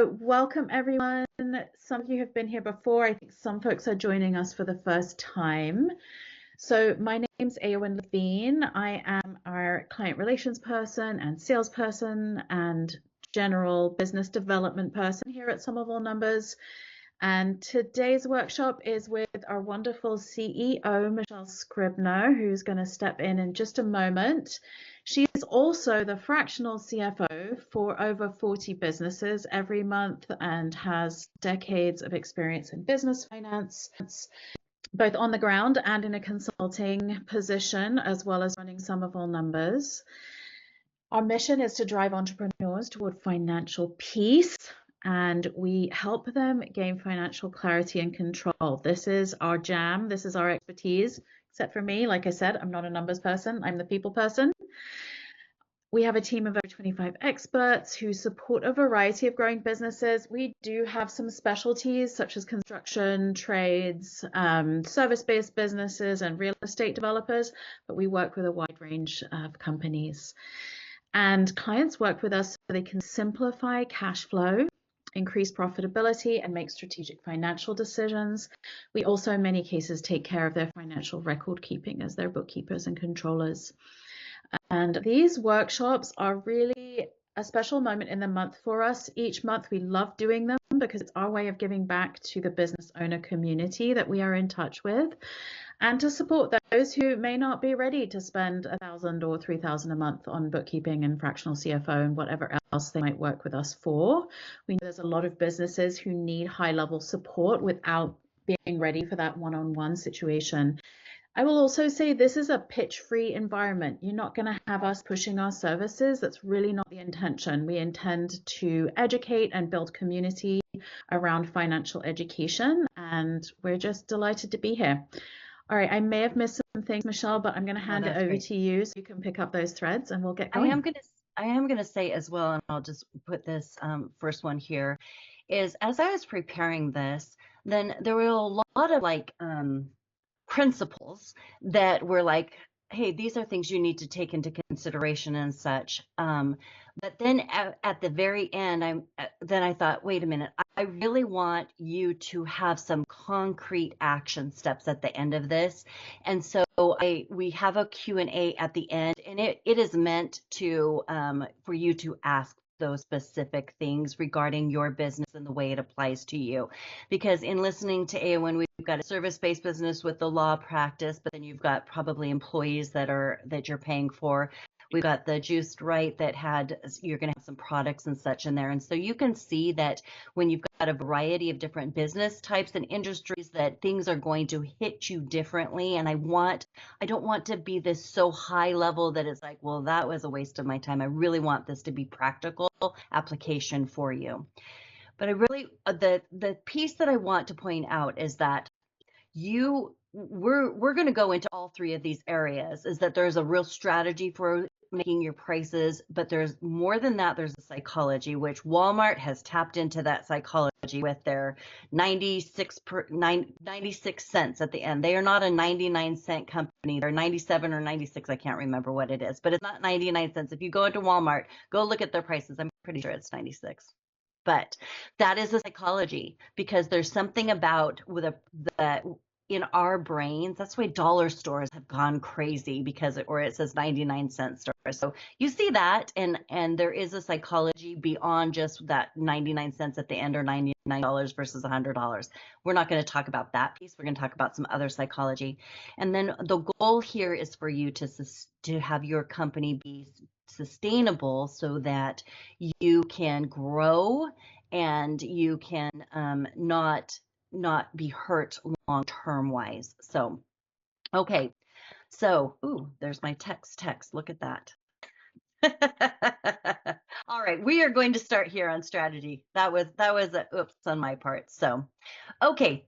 Welcome everyone. Some of you have been here before. I think some folks are joining us for the first time. So my name's Eowyn Levine. I am our client relations person and salesperson and general business development person here at Sum of All Numbers. And today's workshop is with our wonderful CEO, Michelle Scribner, who's going to step in just a moment. She is also the fractional CFO for over 40 businesses every month and has decades of experience in business finance, both on the ground and in a consulting position, as well as running Sum of All Numbers. Our mission is to drive entrepreneurs toward financial peace, and we help them gain financial clarity and control. This is our jam. This is our expertise, except for me. Like I said, I'm not a numbers person. I'm the people person. We have a team of over 25 experts who support a variety of growing businesses. We do have some specialties such as construction, trades, service-based businesses, and real estate developers, but we work with a wide range of companies. And clients work with us so they can simplify cash flow, increase profitability, and make strategic financial decisions. We also, in many cases, take care of their financial record keeping as their bookkeepers and controllers. And these workshops are really a special moment in the month for us. Each month we love doing them because it's our way of giving back to the business owner community that we are in touch with, and to support those who may not be ready to spend $1,000 or $3,000 a month on bookkeeping and fractional CFO and whatever else they might work with us for. We know there's a lot of businesses who need high-level support without being ready for that one-on-one situation. I will also say this is a pitch-free environment. You're not going to have us pushing our services. That's really not the intention. We intend to educate and build community around financial education, and we're just delighted to be here. All right, I may have missed some things, Michelle, but I'm going to hand it over to you so you can pick up those threads and we'll get going. I am going to say as well, and I'll just put this first one here, is as I was preparing this, then there were a lot of principles that were like, hey, these are things you need to take into consideration and such. But then at the very end, I thought, wait a minute, I really want you to have some concrete action steps at the end of this. And so we have a Q&A at the end, and it is meant to for you to ask those specific things regarding your business and the way it applies to you. Because in listening to Eowyn, we've got a service-based business with the law practice, but then you've got probably employees that you're paying for. We've got the Juiced Right that you're going to have some products and such in there. And so you can see that when you've got a variety of different business types and industries, that things are going to hit you differently. And I don't want to be this so high level that it's like, well, that was a waste of my time. I really want this to be practical application for you. But the piece that I want to point out is that we're going to go into all three of these areas, is that there's a real strategy for making your prices, but there's more than that. There's a psychology, which Walmart has tapped into that psychology with their 96 cents at the end. They are not a 99-cent company. They're 97 or 96. I can't remember what it is, but it's not 99 cents. If you go into Walmart, go look at their prices. I'm pretty sure it's 96. But that is a psychology, because there's something about in our brains. That's why dollar stores have gone crazy, or it says 99-cent store. So you see that, and there is a psychology beyond just that 99 cents at the end, or $99 versus $100. We're not going to talk about that piece. We're going to talk about some other psychology. And then the goal here is for you to have your company be sustainable so that you can grow and you can not be hurt long-term wise. So, okay. So, there's my text. Look at that. All right, we are going to start here on strategy. That was a oops on my part. So, okay.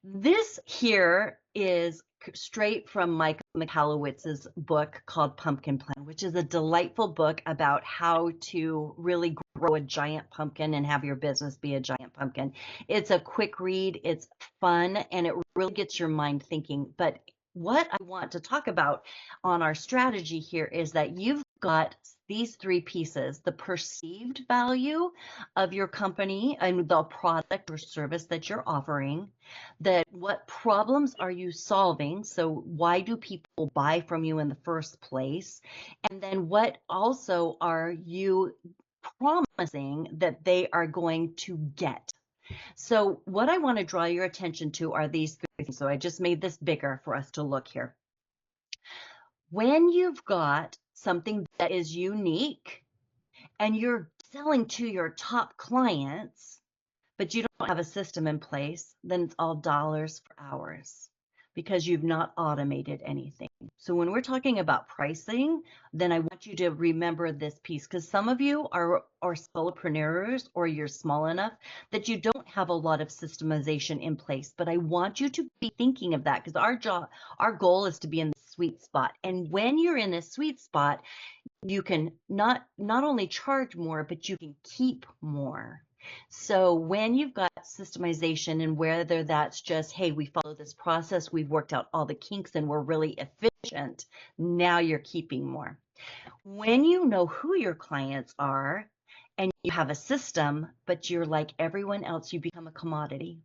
This here is straight from Mike Michalowicz's book called Pumpkin Plan, which is a delightful book about how to really grow a giant pumpkin and have your business be a giant pumpkin. It's a quick read, it's fun, and it really gets your mind thinking. But what I want to talk about on our strategy here is that you've got these three pieces: the perceived value of your company and the product or service that you're offering, that what problems are you solving? So why do people buy from you in the first place? And then what also are you promising that they are going to get? So what I want to draw your attention to are these three things. So I just made this bigger for us to look here. When you've got something that is unique and you're selling to your top clients, but you don't have a system in place, then it's all dollars for hours because you've not automated anything. So when we're talking about pricing, then I want you to remember this piece, because some of you are solopreneurs, or you're small enough that you don't have a lot of systemization in place. But I want you to be thinking of that, because our goal is to be in the sweet spot. And when you're in a sweet spot, you can not only charge more, but you can keep more. So when you've got systemization, and whether that's just, hey, we follow this process, we've worked out all the kinks, and we're really efficient, now you're keeping more. When you know who your clients are and you have a system, but you're like everyone else, you become a commodity.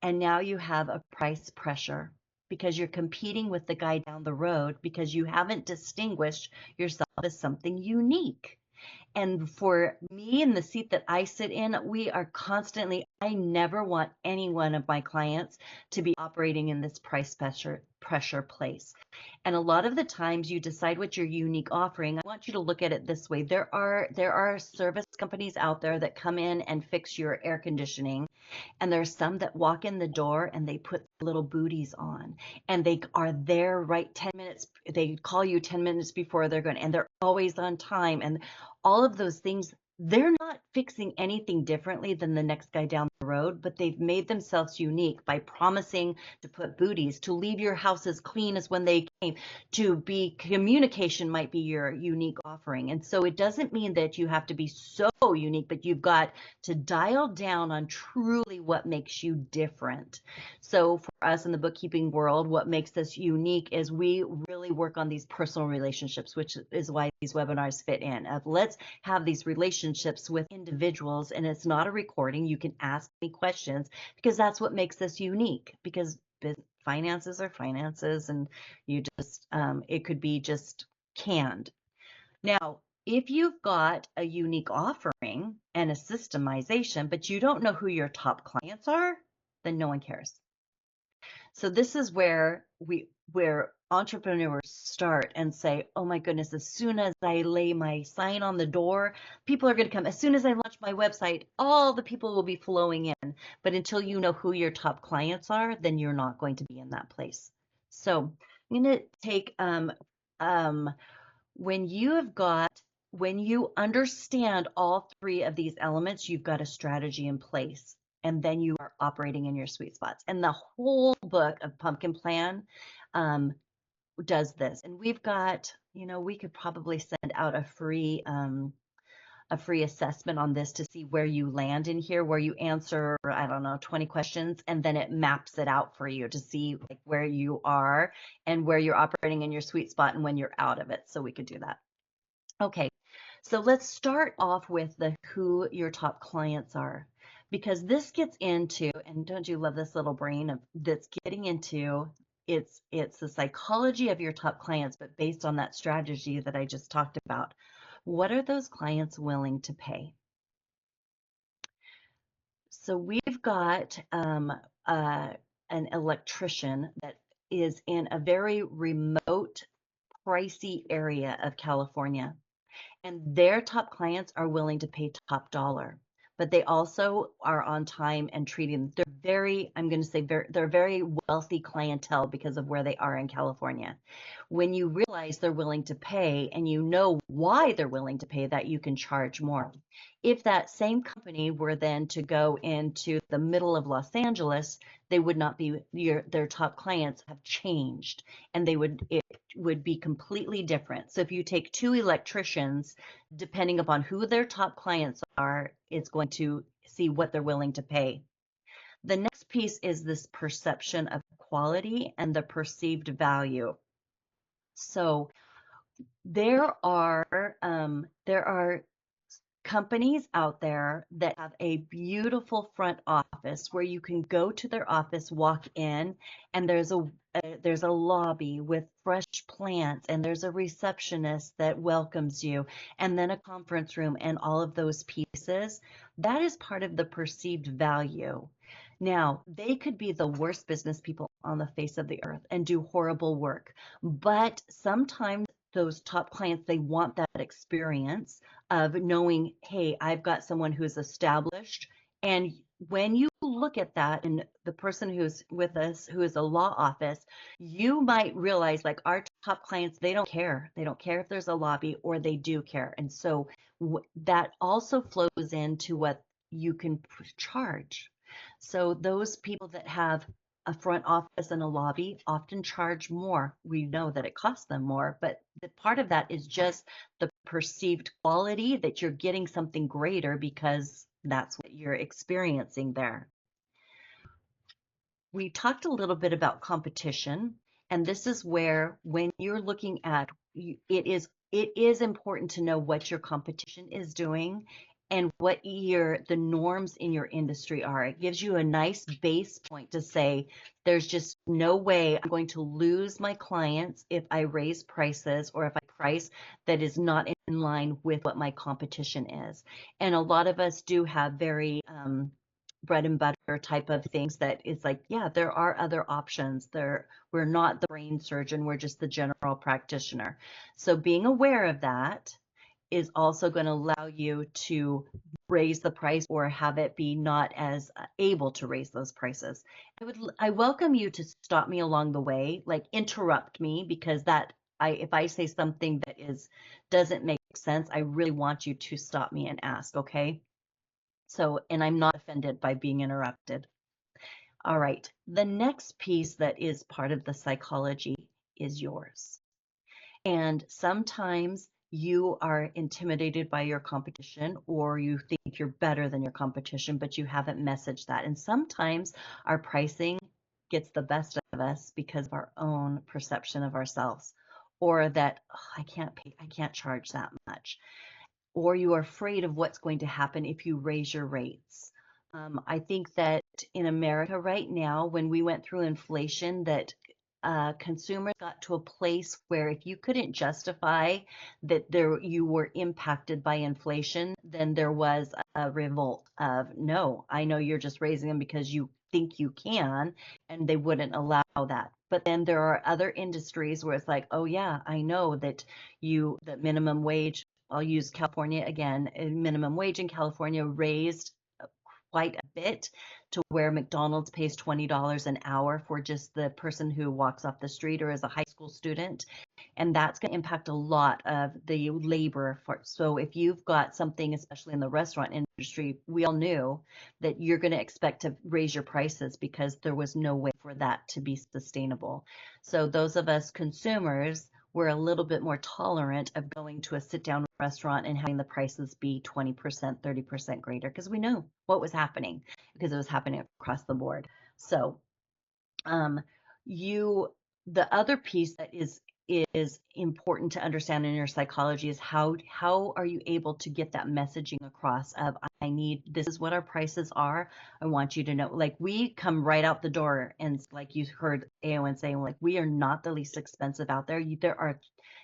And now you have a price pressure because you're competing with the guy down the road because you haven't distinguished yourself as something unique. And for me, in the seat that I sit in, we are constantly, I never want any one of my clients to be operating in this price pressure place. And a lot of the times you decide what your unique offering. I want you to look at it this way. There are service companies out there that come in and fix your air conditioning. And there's some that walk in the door and they put little booties on, and they are there right 10 minutes. They call you 10 minutes before they're going, and they're always on time. And all of those things, they're not fixing anything differently than the next guy down the road, but they've made themselves unique by promising to put booties, to leave your house as clean as when they came, to be communication might be your unique offering. And so it doesn't mean that you have to be so unique, but you've got to dial down on truly what makes you different. So for us in the bookkeeping world, what makes us unique is we really work on these personal relationships, which is why these webinars fit in. Let's have these relationships with individuals, and it's not a recording. You can ask me questions because that's what makes us unique, because finances are finances, and you just, it could be just canned. Now, if you've got a unique offering and a systemization, but you don't know who your top clients are, then no one cares. So this is where entrepreneurs start and say, oh my goodness, as soon as I lay my sign on the door, people are going to come. As soon as I launch my website, all the people will be flowing in. But until you know who your top clients are, then you're not going to be in that place. So I'm going to take, when you understand all three of these elements, you've got a strategy in place, and then you are operating in your sweet spots. And the whole book of Pumpkin Plan does this. And we've got, we could probably send out a free assessment on this to see where you land in here, where you answer, I don't know, 20 questions, and then it maps it out for you to see like where you are and where you're operating in your sweet spot and when you're out of it. So we could do that. Okay, so let's start off with who your top clients are, because this gets into, and don't you love this little brain that's getting into, it's the psychology of your top clients, but based on that strategy that I just talked about. What are those clients willing to pay? So we've got an electrician that is in a very remote, pricey area of California, and their top clients are willing to pay top dollar, but they also are on time and treating them. They're very, I'm going to say, they're very wealthy clientele because of where they are in California. When you realize they're willing to pay and you know why they're willing to pay, that you can charge more. If that same company were then to go into the middle of Los Angeles, they would not be, their top clients have changed, and it would be completely different. So if you take two electricians, depending upon who their top clients are, it's going to see what they're willing to pay. The next piece is this perception of quality and the perceived value. So There are companies out there that have a beautiful front office where you can go to their office, walk in, and there's a lobby with fresh plants, and there's a receptionist that welcomes you, and then a conference room and all of those pieces. That is part of the perceived value. Now, they could be the worst business people on the face of the earth and do horrible work, but sometimes those top clients, they want that experience of knowing, hey, I've got someone who's established. And when you look at that, and the person who's with us, who is a law office, you might realize like our top clients, they don't care. They don't care if there's a lobby, or they do care. And so that also flows into what you can charge. So those people that have a front office and a lobby often charge more. We know that it costs them more, but the part of that is just the perceived quality, that you're getting something greater because that's what you're experiencing there. We talked a little bit about competition, and this is where, when you're looking at, it is important to know what your competition is doing and what the norms in your industry are. It gives you a nice base point to say, there's just no way I'm going to lose my clients if I raise prices, or if I price that is not in line with what my competition is. And a lot of us do have very bread and butter type of things that is like, yeah, there are other options. We're not the brain surgeon, we're just the general practitioner. So being aware of that is also going to allow you to raise the price, or have it be not as able to raise those prices. I welcome you to stop me along the way, like interrupt me, because if I say something that doesn't make sense, I really want you to stop me and ask, okay? So, and I'm not offended by being interrupted. All right, the next piece that is part of the psychology is yours. And sometimes you are intimidated by your competition, or you think you're better than your competition, but you haven't messaged that. And sometimes our pricing gets the best of us because of our own perception of ourselves, or that, oh, I can't charge that much, or you are afraid of what's going to happen if you raise your rates. I think that in America right now, when we went through inflation, that consumers got to a place where if you couldn't justify that you were impacted by inflation, then there was a revolt of, no, I know you're just raising them because you think you can, and they wouldn't allow that. But then there are other industries where it's like, oh yeah, I know that the minimum wage, I'll use California again, minimum wage in California raised quite a bit, to where McDonald's pays $20 an hour for just the person who walks off the street or is a high school student. And that's going to impact a lot of the labor. So if you've got something, especially in the restaurant industry, we all knew that you're going to expect to raise your prices because there was no way for that to be sustainable. So those of us consumers were a little bit more tolerant of going to a sit-down restaurant and having the prices be 20%, 30% greater, because we knew what was happening, because it was happening across the board. So the other piece that is important to understand in your psychology is how are you able to get that messaging across of, this is what our prices are. I want you to know, like, we come right out the door, and like you heard AON saying, like, we are not the least expensive out there. There are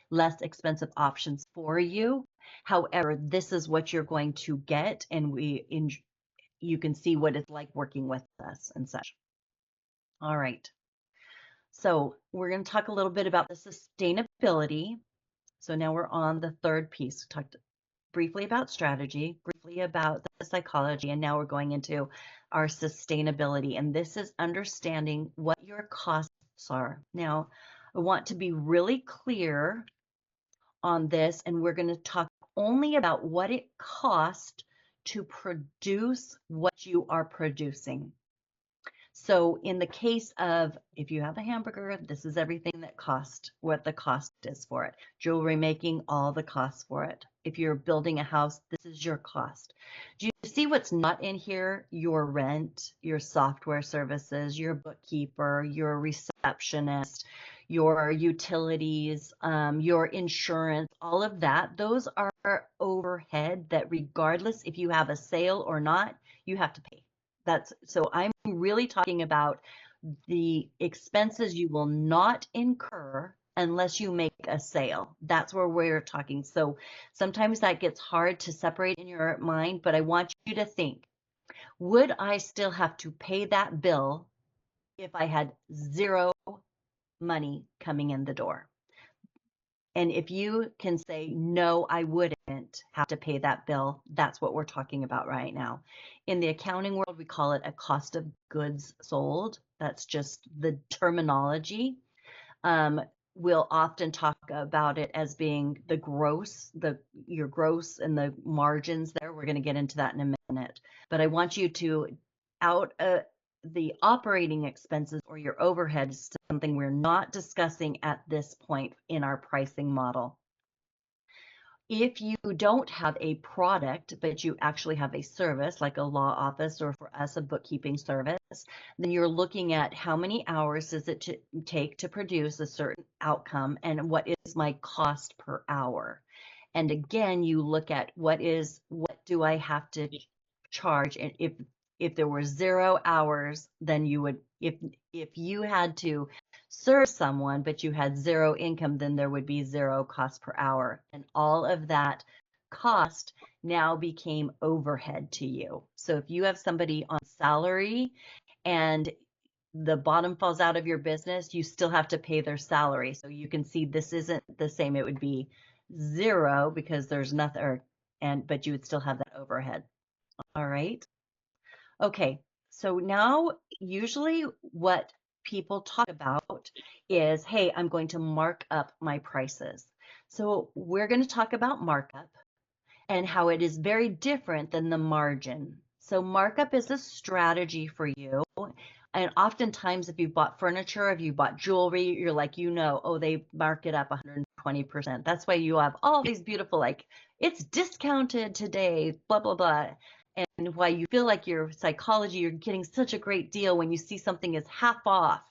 less expensive options for you. However, this is what you're going to get, and you can see what it's like working with us and such. All right. So we're going to talk a little bit about the sustainability. So now we're on the third piece. We talked briefly about strategy, briefly about the psychology, and now we're going into our sustainability. And this is understanding what your costs are. Now, I want to be really clear on this, and we're going to talk only about what it costs to produce what you are producing. So in the case of, if you have a hamburger, this is everything that cost, what the cost is for it. Jewelry making, all the costs for it. If you're building a house, this is your cost. Do you see what's not in here? Your rent, your software services, your bookkeeper, your receptionist, your utilities, your insurance, all of that. Those are overhead that regardless if you have a sale or not, you have to pay. So I'm really talking about the expenses you will not incur unless you make a sale. That's where we're talking. So sometimes that gets hard to separate in your mind, but I want you to think, would I still have to pay that bill if I had zero money coming in the door? And if you can say, no, I wouldn't have to pay that bill, that's what we're talking about right now. In the accounting world, we call it a cost of goods sold. That's just the terminology. We'll often talk about it as being the gross, your gross and the margins there. We're going to get into that in a minute. But I want you to the operating expenses or your overhead is something we're not discussing at this point in our pricing model. If you don't have a product, but you actually have a service like a law office or for us a bookkeeping service, then you're looking at how many hours does it take to produce a certain outcome and what is my cost per hour. And again, you look at what do I have to charge? And if there were 0 hours, then you would, if you had to serve someone, but you had 0 income, then there would be 0 cost per hour. And all of that cost now became overhead to you. So if you have somebody on salary and the bottom falls out of your business, you still have to pay their salary. So you can see this isn't the same. It would be 0 because there's nothing, but you would still have that overhead. All right. Okay. So now usually what people talk about is, hey, I'm going to mark up my prices. So we're going to talk about markup and how it is very different than the margin. So markup is a strategy for you. And oftentimes if you bought furniture, if you bought jewelry, you're like, oh, they mark it up 120%. That's why you have all these beautiful, like, it's discounted today, blah, blah, blah. And why you feel like your psychology, you're getting such a great deal when you see something is half off,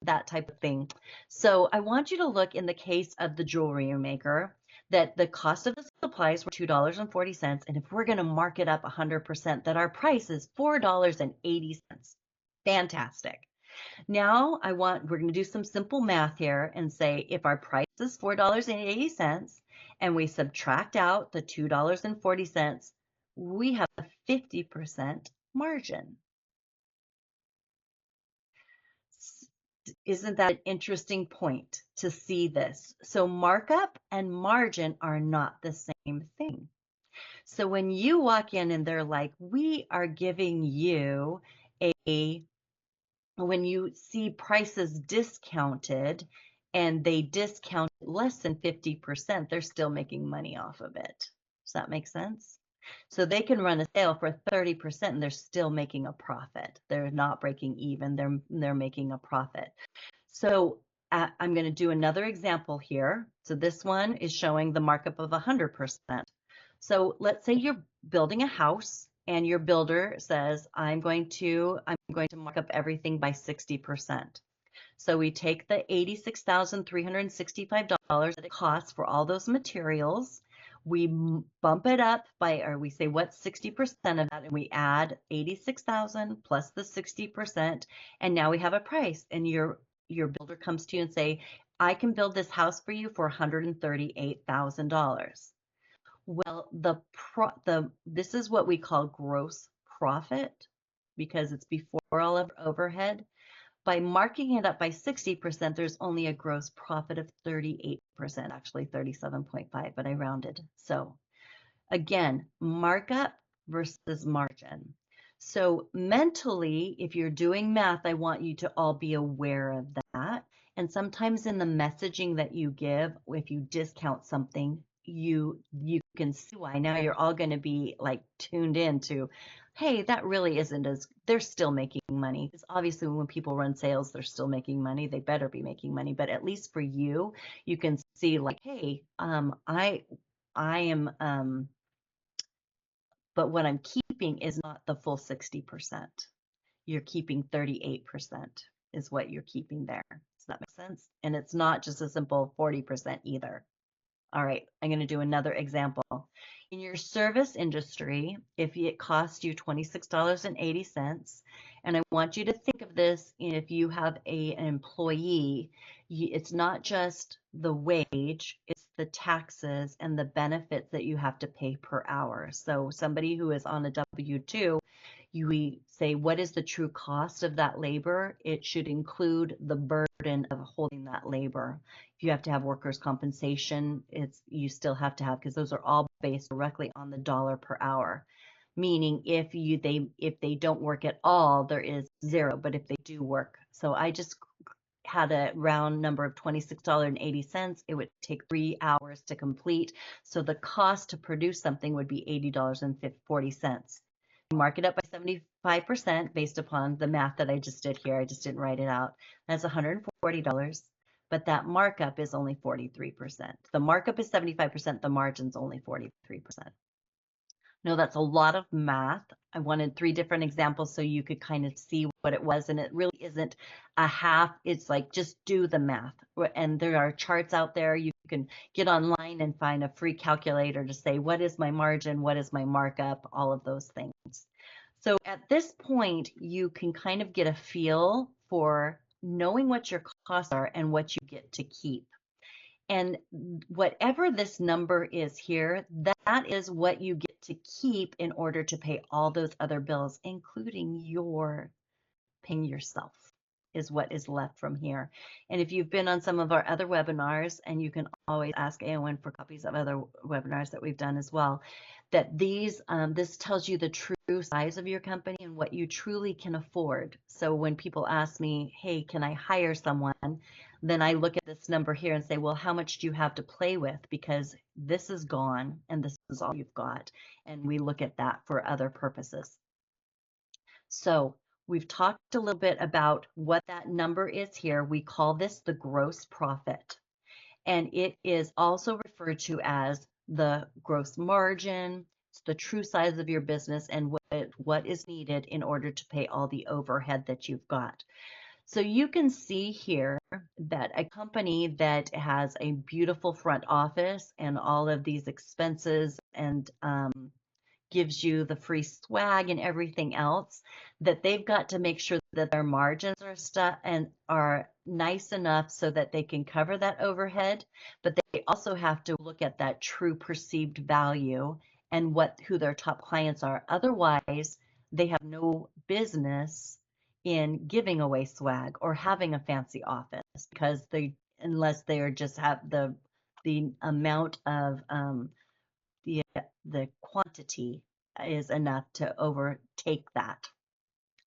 that type of thing. So I want you to look in the case of the jewelry maker that the cost of the supplies were $2.40. And if we're going to mark it up 100%, that our price is $4.80. Fantastic. Now we're going to do some simple math here and say if our price is $4.80 and we subtract out the $2.40, we have a 50% margin. Isn't that an interesting point to see this? So markup and margin are not the same thing. So when you walk in and they're like, we are giving you when you see prices discounted and they discount less than 50%, they're still making money off of it. Does that make sense? So they can run a sale for 30% and they're still making a profit. They're not breaking even, they're making a profit. So I'm going to do another example here. So this one is showing the markup of 100%. So let's say you're building a house and your builder says, I'm going to mark up everything by 60%. So we take the $86,365 that it costs for all those materials, we bump it up or we say what's 60% of that, and we add 86,000 plus the 60%, and now we have a price. And your builder comes to you and say, I can build this house for you for $138,000. Well, this is what we call gross profit because it's before all of overhead. By marking it up by 60%, there's only a gross profit of 38%, actually 37.5, but I rounded. So again, markup versus margin. So mentally, if you're doing math, I want you to all be aware of that. And sometimes in the messaging that you give, if you discount something, you can see why. Now you're all going to be like tuned in to, hey, that really isn't they're still making money. Because obviously when people run sales, they're still making money. They better be making money. But at least for you, you can see like, hey, I am, but what I'm keeping is not the full 60%. You're keeping 38% is what you're keeping there. Does that make sense? And it's not just a simple 40% either. All right, I'm going to do another example. In your service industry, if it costs you $26.80, and I want you to think of this, if you have an employee, it's not just the wage, it's the taxes and the benefits that you have to pay per hour. So somebody who is on a W-2, we say, what is the true cost of that labor? It should include the burden of holding that labor. If you have to have workers' compensation, you still have to have, because those are all based directly on the dollar per hour. Meaning if they don't work at all, there is zero, but if they do work. So I just had a round number of $26.80. It would take 3 hours to complete. So the cost to produce something would be $80.40. Mark it up by 75% based upon the math that I just did here. I just didn't write it out. That's $140, but that markup is only 43%. The markup is 75%, the margin's only 43%. No, that's a lot of math. I wanted 3 different examples so you could kind of see what it was, and it really isn't a half. It's like just do the math. And there are charts out there. You can get online and find a free calculator to say, what is my margin? What is my markup? All of those things. So at this point, you can kind of get a feel for knowing what your costs are and what you get to keep. And whatever this number is here, that is what you get to keep in order to pay all those other bills, including your paying yourself, is what is left from here. And if you've been on some of our other webinars, and you can always ask AON for copies of other webinars that we've done as well, that this tells you the true size of your company and what you truly can afford. So when people ask me, hey, can I hire someone? Then I look at this number here and say, well, how much do you have to play with? Because this is gone and this is all you've got. And we look at that for other purposes. So we've talked a little bit about what that number is here. We call this the gross profit. And it is also referred to as the gross margin. It's the true size of your business and what is needed in order to pay all the overhead that you've got. So you can see here that a company that has a beautiful front office and all of these expenses and gives you the free swag and everything else, that they've got to make sure that their margins are nice enough so that they can cover that overhead, but they also have to look at that true perceived value and who their top clients are. Otherwise, they have no business in giving away swag or having a fancy office, because unless they are just have the amount of the quantity is enough to overtake that.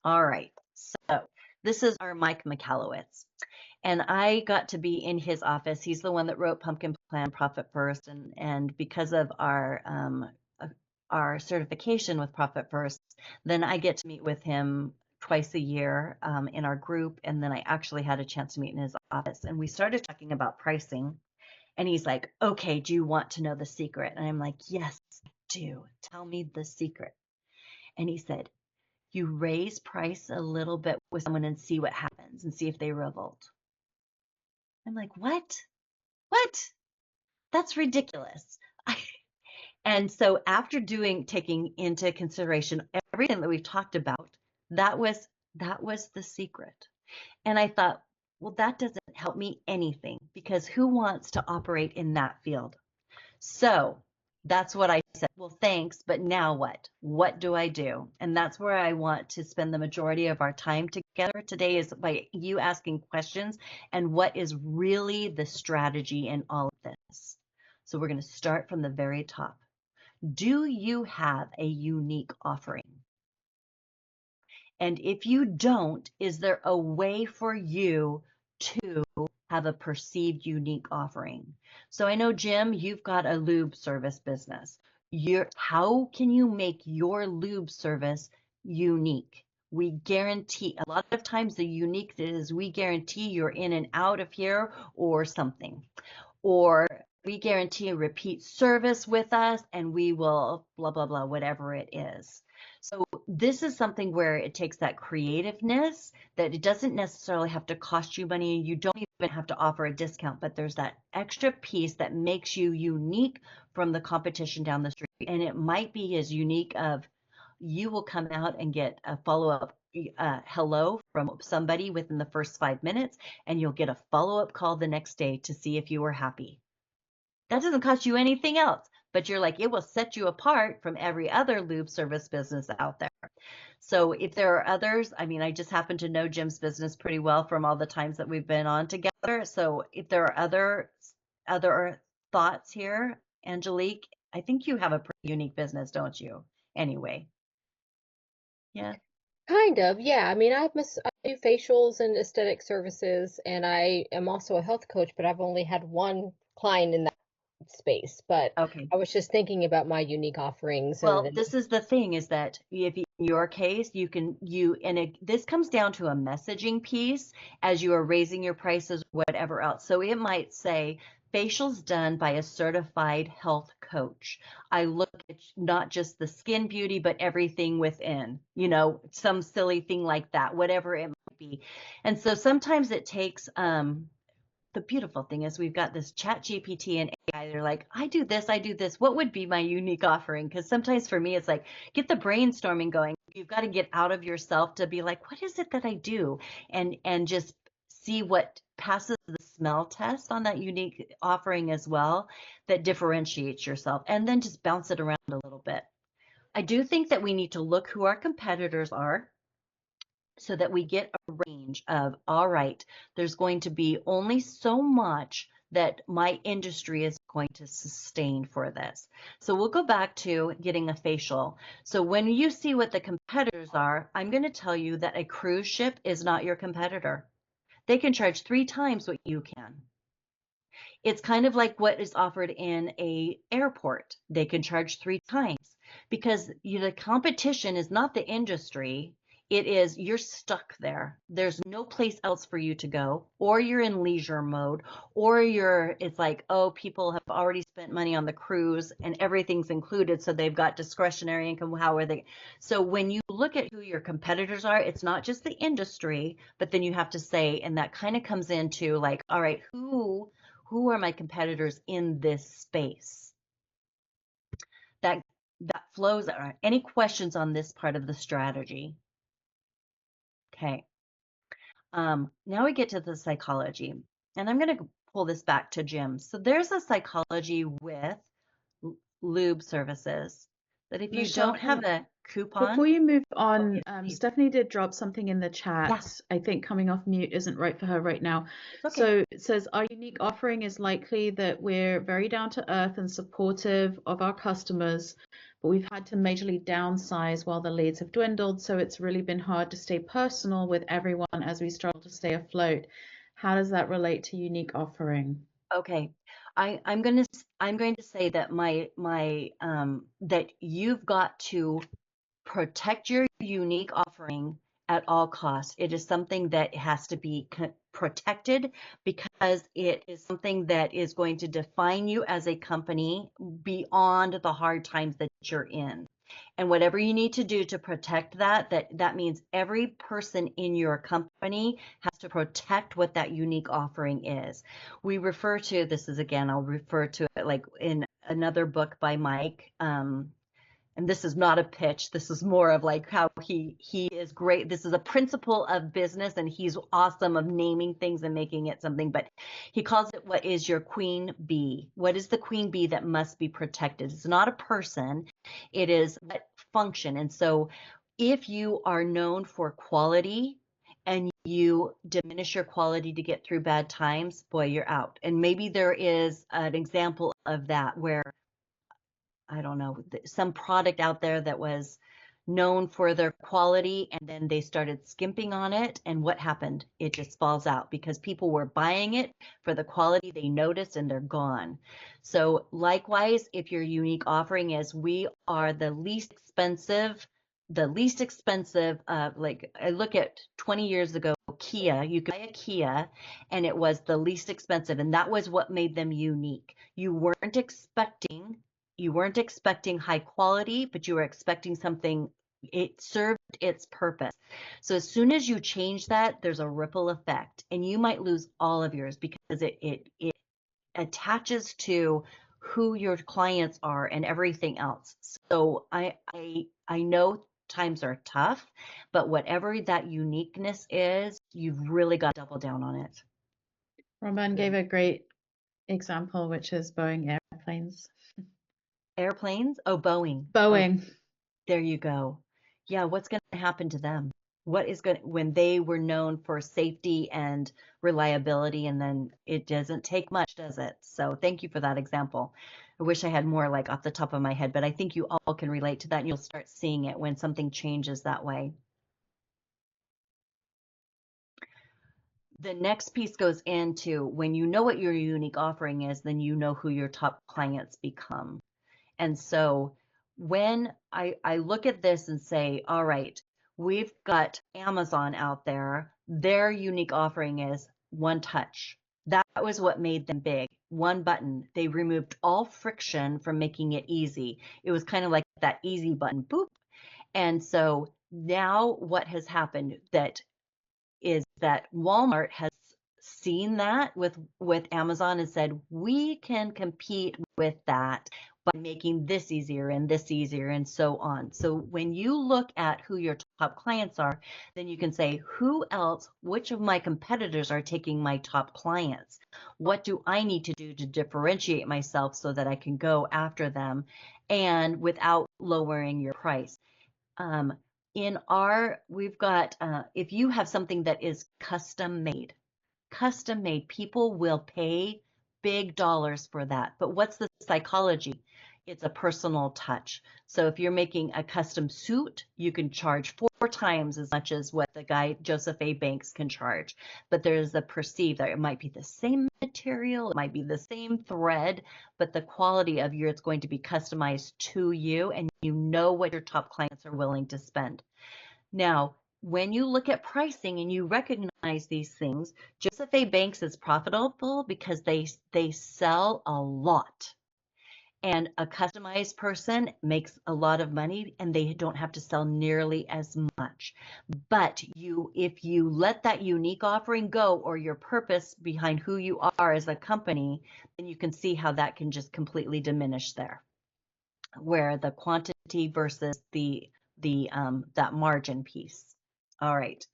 All right, so this is our Mike Michalowicz, and I got to be in his office. He's the one that wrote Pumpkin Plan, Profit First, and because of our certification with Profit First, then I get to meet with him twice a year in our group, and then I actually had a chance to meet in his office, and we started talking about pricing. And he's like, okay, do you want to know the secret? And I'm like, yes, I do. Tell me the secret. And he said, you raise price a little bit with someone and see what happens and see if they revolt. I'm like, what? What? That's ridiculous. And so after taking into consideration everything that we've talked about, that was the secret. And I thought, well, that doesn't help me anything, because who wants to operate in that field? So that's what I said. Well, thanks, but now what? What do I do? And that's where I want to spend the majority of our time together today, is by you asking questions and what is really the strategy in all of this. So we're going to start from the very top. Do you have a unique offering? And if you don't, is there a way for you to have a perceived unique offering? So I know, Jim, you've got a lube service business. How can you make your lube service unique? We guarantee, a lot of times the unique is we guarantee you're in and out of here or something. Or we guarantee a repeat service with us and we will blah, blah, blah, whatever it is. So this is something where it takes that creativeness, that it doesn't necessarily have to cost you money. You don't even have to offer a discount, but there's that extra piece that makes you unique from the competition down the street. And it might be as unique of you will come out and get a follow-up hello from somebody within the first 5 minutes, and you'll get a follow-up call the next day to see if you were happy. That doesn't cost you anything else, but you're like, it will set you apart from every other lube service business out there. So if there are others, I mean, I just happen to know Jim's business pretty well from all the times that we've been on together. So if there are other thoughts here, Angelique, I think you have a pretty unique business, don't you? Anyway, yeah. Kind of, yeah. I mean, I do facials and aesthetic services, and I am also a health coach, but I've only had one client in that space. But Okay. I was just thinking about my unique offerings Well, and this is the thing is that if in your case, this comes down to a messaging piece as you are raising your prices, whatever else. So it might say, facials done by a certified health coach. I look at not just the skin beauty, but everything within, some silly thing like that, whatever it might be. And so sometimes it takes, the beautiful thing is we've got this chat GPT and AI. They're like, I do this, I do this. What would be my unique offering? Because sometimes for me, it's like, get the brainstorming going. You've got to get out of yourself to be like, what is it that I do? And just see what passes the smell test on that unique offering as well that differentiates yourself. And then just bounce it around a little bit. I do think that we need to look who our competitors are so that we get a range of, all right, there's going to be only so much that my industry is going to sustain for this. So we'll go back to getting a facial. So when you see what the competitors are, I'm going to tell you that a cruise ship is not your competitor. They can charge 3 times what you can. It's kind of like what is offered in a airport. They can charge 3 times because the competition is not the industry. It is you're stuck there. There's no place else for you to go, or you're in leisure mode, or it's like, oh, people have already spent money on the cruise and everything's included, so they've got discretionary income. How are they? So when you look at who your competitors are, it's not just the industry, but then you have to say, and that kind of comes into like, all right, who are my competitors in this space? That flows. Any questions on this part of the strategy? Okay. Now we get to the psychology, and I'm going to pull this back to Jim. So there's a psychology with lube services that if you Michelle, don't have a before coupon, you move oh, on, yes, please. Stephanie did drop something in the Yeah, chat. I think coming off mute isn't right for her right now. it's okay. So it says, our unique offering is likely that we're very down to earth and supportive of our customers, but we've had to majorly downsize while the leads have dwindled. So it's really been hard to stay personal with everyone as we struggle to stay afloat. How does that relate to unique offering? Okay. I'm going to say that that you've got to protect your unique offering at all costs. It is something that has to be protected because it is something that is going to define you as a company beyond the hard times that you're in. And whatever you need to do to protect that means every person in your company has to protect what that unique offering is. We refer to this is again, I'll refer to it like in another book by Mike. And this is not a pitch. This is more of like how he is great. This is a principle of business, and he's awesome of naming things and making it something. But he calls it, what is your queen bee? What is the queen bee that must be protected? It's not a person. It is what function. And so if you are known for quality and you diminish your quality to get through bad times, boy, you're out. And maybe there is an example of that where I don't know, some product out there that was known for their quality and then they started skimping on it. And what happened? It just falls out because people were buying it for the quality they noticed and they're gone. So likewise, if your unique offering is we are the least expensive, like I look at 20 years ago, Kia, you could buy a Kia and it was the least expensive. And that was what made them unique. You weren't expecting high quality, but you were expecting something It served its purpose. So as soon as you change that, there's a ripple effect, and you might lose all of yours because it attaches to who your clients are and everything else. So I know times are tough, but whatever that uniqueness is, you've really got to double down on it. Roman gave a great example, which is Boeing airplanes. Airplanes? Oh, Boeing. Boeing. Oh, there you go. Yeah, what's going to happen to them? What is going when they were known for safety and reliability, and then it doesn't take much, does it? So thank you for that example. I wish I had more like off the top of my head, but I think you all can relate to that, and you'll start seeing it when something changes that way. The next piece goes into when you know what your unique offering is, then you know who your top clients become. And so when I look at this and say, all right, we've got Amazon out there, their unique offering is one touch. That was what made them big. One button. They removed all friction from making it easy. It was kind of like that easy button, boop. And so now what has happened is that Walmart has seen that with Amazon and said, we can compete with that by making this easier and so on. So when you look at who your top clients are, then you can say, who else, which of my competitors are taking my top clients? What do I need to do to differentiate myself so that I can go after them and without lowering your price? We've got, if you have something that is custom made, people will pay big dollars for that. But what's the psychology? It's a personal touch. So if you're making a custom suit, you can charge 4 times as much as what the guy Joseph A. Banks can charge. But there's a perceived that it might be the same material, it might be the same thread, but the quality of it's going to be customized to you, and you know what your top clients are willing to spend. Now, when you look at pricing and you recognize these things, Joseph A. Banks is profitable because they sell a lot. And a customized person makes a lot of money and they don't have to sell nearly as much. But if you let that unique offering go, or your purpose behind who you are as a company, then you can see how that can just completely diminish there, where the quantity versus that margin piece. All right.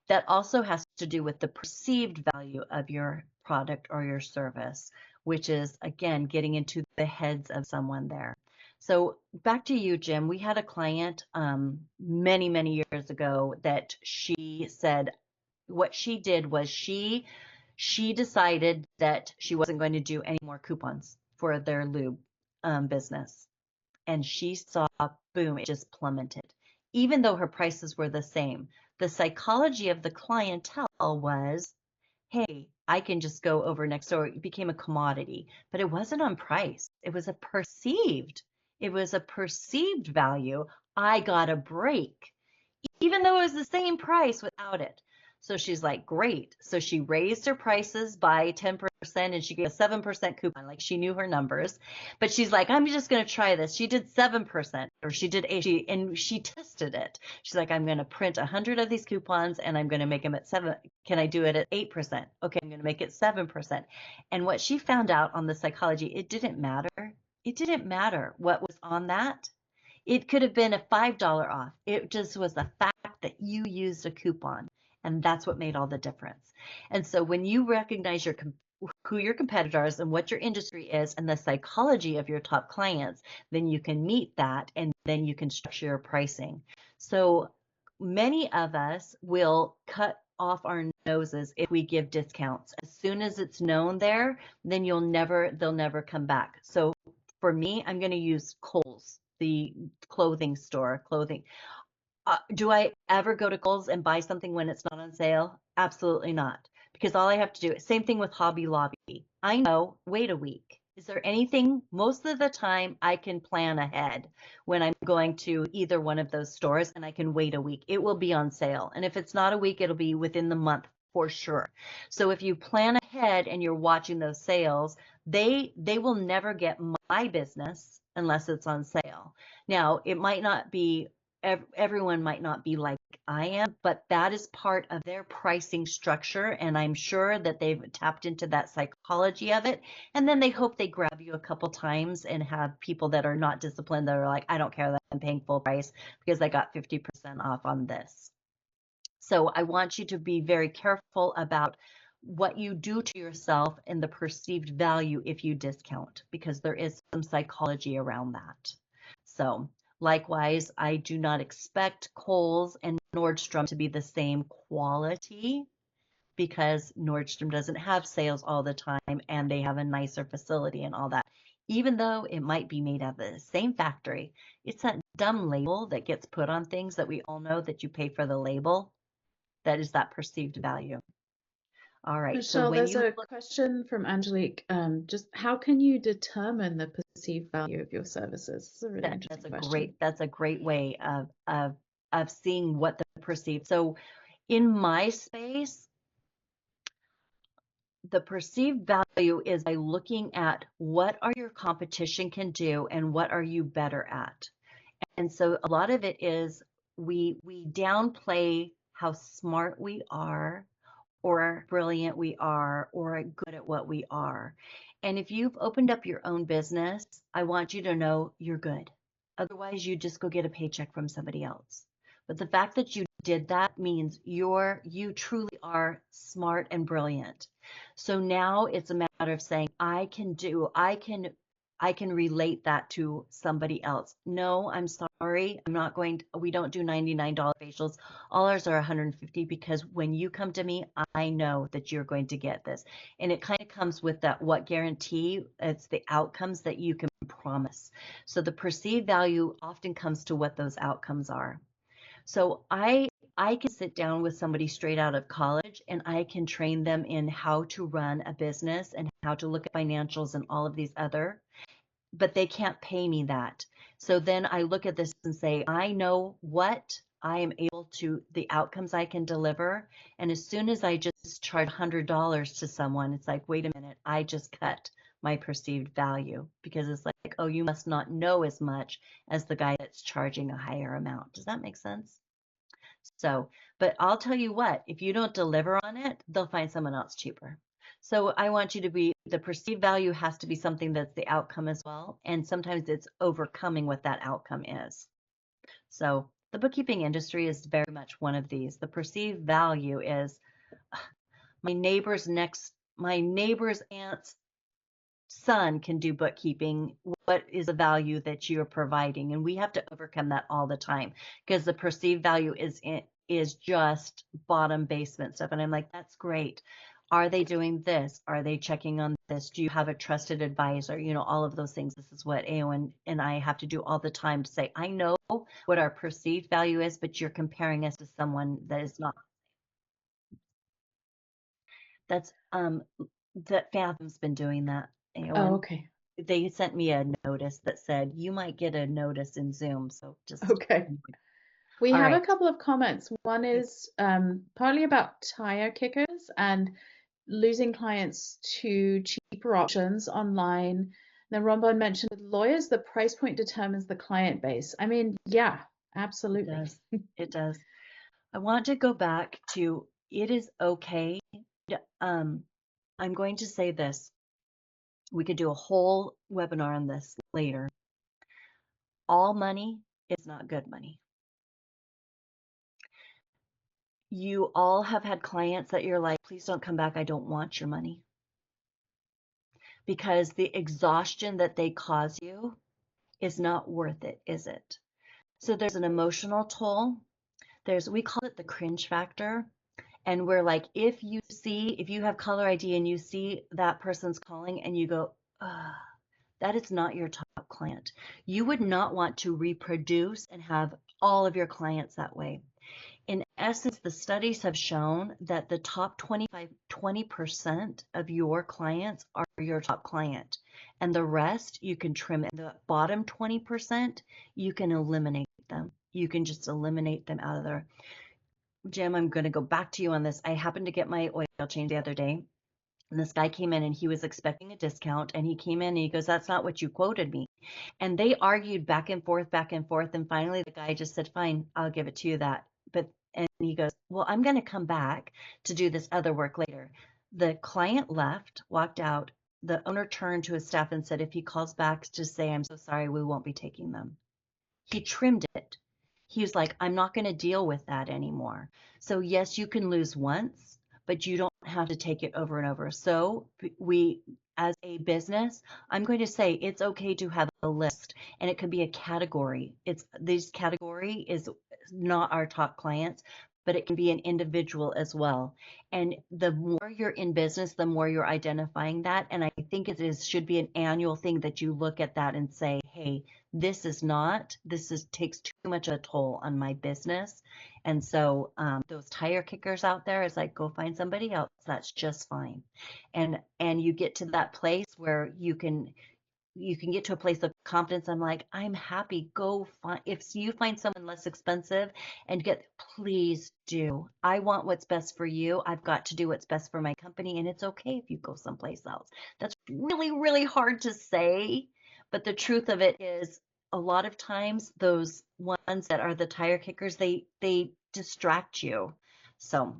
That also has to do with the perceived value of your product or your service, which is, again, getting into the heads of someone there. So back to you, Jim. We had a client many, many years ago that she said what she did was she decided that she wasn't going to do any more coupons for their lube business. And she saw, boom, it just plummeted, even though her prices were the same. The psychology of the clientele was, hey, I can just go over next door. It became a commodity, but it wasn't on price. It was a perceived value. I got a break, even though it was the same price without it. So she's like, great. So she raised her prices by 10% and she gave a 7% coupon. Like, she knew her numbers, but she's like, I'm just going to try this. She did 7%, or she did 8%, and she tested it. She's like, I'm going to print 100 of these coupons and I'm going to make them at 7. Can I do it at 8%? Okay, I'm going to make it 7%. And what she found out on the psychology, it didn't matter. It didn't matter what was on that. It could have been a $5 off. It just was the fact that you used a coupon, and that's what made all the difference. And so when you recognize who your competitors and what your industry is and the psychology of your top clients, then you can meet that, and then you can structure your pricing. So many of us will cut off our noses if we give discounts. As soon as it's known there, then they'll never come back. So for me, I'm going to use Kohl's, the clothing store. Do I ever go to Kohl's and buy something when it's not on sale? Absolutely not. Because all I have to do, same thing with Hobby Lobby. I know, wait a week. Is there anything? Most of the time I can plan ahead when I'm going to either one of those stores, and I can wait a week. It will be on sale. And if it's not a week, it'll be within the month for sure. So if you plan ahead and you're watching those sales, they will never get my business unless it's on sale. Now, it might not be everyone might not be like I am, but that is part of their pricing structure. And I'm sure that they've tapped into that psychology of it. And then they hope they grab you a couple times and have people that are not disciplined that are like, I don't care that I'm paying full price because I got 50% off on this. So I want you to be very careful about what you do to yourself and the perceived value if you discount, because there is some psychology around that. So likewise, I do not expect Kohl's and Nordstrom to be the same quality because Nordstrom doesn't have sales all the time and they have a nicer facility and all that. Even though it might be made out of the same factory, it's that dumb label that gets put on things that we all know that you pay for the label. That is that perceived value. All right. So Michelle, when there's you a look question from Angelique. Just how can you determine the perceived value of your services? It's a really interesting question. that's a great way of seeing what the perceived. So in my space, the perceived value is by looking at what are your competition can do and what are you better at. And so a lot of it is we downplay how smart we are or brilliant we are or good at what we are. And if you've opened up your own business, I want you to know you're good. Otherwise, you just go get a paycheck from somebody else. But the fact that you did that means you truly are smart and brilliant. So now it's a matter of saying, I can relate that to somebody else. No, I'm sorry. We don't do $99 facials. All ours are $150 because when you come to me, I know that you're going to get this. And it kind of comes with that what guarantee, it's the outcomes that you can promise. So the perceived value often comes to what those outcomes are. So I can sit down with somebody straight out of college and I can train them in how to run a business and how to look at financials and all of these other, but they can't pay me that. So then I look at this and say, I know what I am able to, the outcomes I can deliver. And as soon as I just charge $100 to someone, it's like, wait a minute, I just cut my perceived value because it's like, oh, you must not know as much as the guy that's charging a higher amount. Does that make sense? So, but I'll tell you what, if you don't deliver on it, they'll find someone else cheaper. So I want you to be, the perceived value has to be something that's the outcome as well. And sometimes it's overcoming what that outcome is. So the bookkeeping industry is very much one of these. The perceived value is my neighbor's aunt's son can do bookkeeping. What is the value that you're providing? And we have to overcome that all the time because the perceived value is just bottom basement stuff. And I'm like, that's great. Are they doing this? Are they checking on this? Do you have a trusted advisor? You know, all of those things. This is what AO and I have to do all the time to say, I know what our perceived value is, but you're comparing us to someone that is not. That's that Fathom's been doing that, Oh, AO. okay. They sent me a notice that said you might get a notice in Zoom. So just Okay. We all have a right. couple of comments. One is partly about tire kickers and losing clients to cheaper options online. Then Rombon mentioned with lawyers, the price point determines the client base. I mean, yeah, It absolutely. does. It does. I want to go back to it is okay. Um, I'm going to say this. We could do a whole webinar on this later. All money is not good money. You all have had clients that you're like, please don't come back. I don't want your money. Because the exhaustion that they cause you is not worth it, is it? So there's an emotional toll. We call it the cringe factor. And we're like, if you have caller ID and you see that person's calling and you go, that is not your top client. You would not want to reproduce and have all of your clients that way. In essence, the studies have shown that the top 20% of your clients are your top client. And the rest you can trim. And the bottom 20%, you can eliminate them. You can just eliminate them out of there. Jim, I'm going to go back to you on this. I happened to get my oil change the other day. And this guy came in and he was expecting a discount, and he came in and he goes, "That's not what you quoted me." And they argued back and forth, back and forth. And finally the guy just said, "Fine, I'll give it to you that." And he goes, "Well, I'm going to come back to do this other work later." The client left, walked out. The owner turned to his staff and said, "If he calls back, just say, 'I'm so sorry, we won't be taking them.'" He trimmed it. He was like, "I'm not going to deal with that anymore." So yes, you can lose once, but you don't have to take it over and over. So we, as a business, I'm going to say it's okay to have a list, and it could be a category. This category is not our top clients, but it can be an individual as well. And the more you're in business, the more you're identifying that. And I think should be an annual thing that you look at that and say, "Hey, this takes too much of a toll on my business." And so those tire kickers out there is like, go find somebody else. That's just fine. And you get to that place where you can get to a place of confidence. I'm like, I'm happy. Go find, if you find someone less expensive and please do. I want what's best for you. I've got to do what's best for my company. And it's okay if you go someplace else. That's really, really hard to say. But the truth of it is, a lot of times those ones that are the tire kickers, they distract you. So,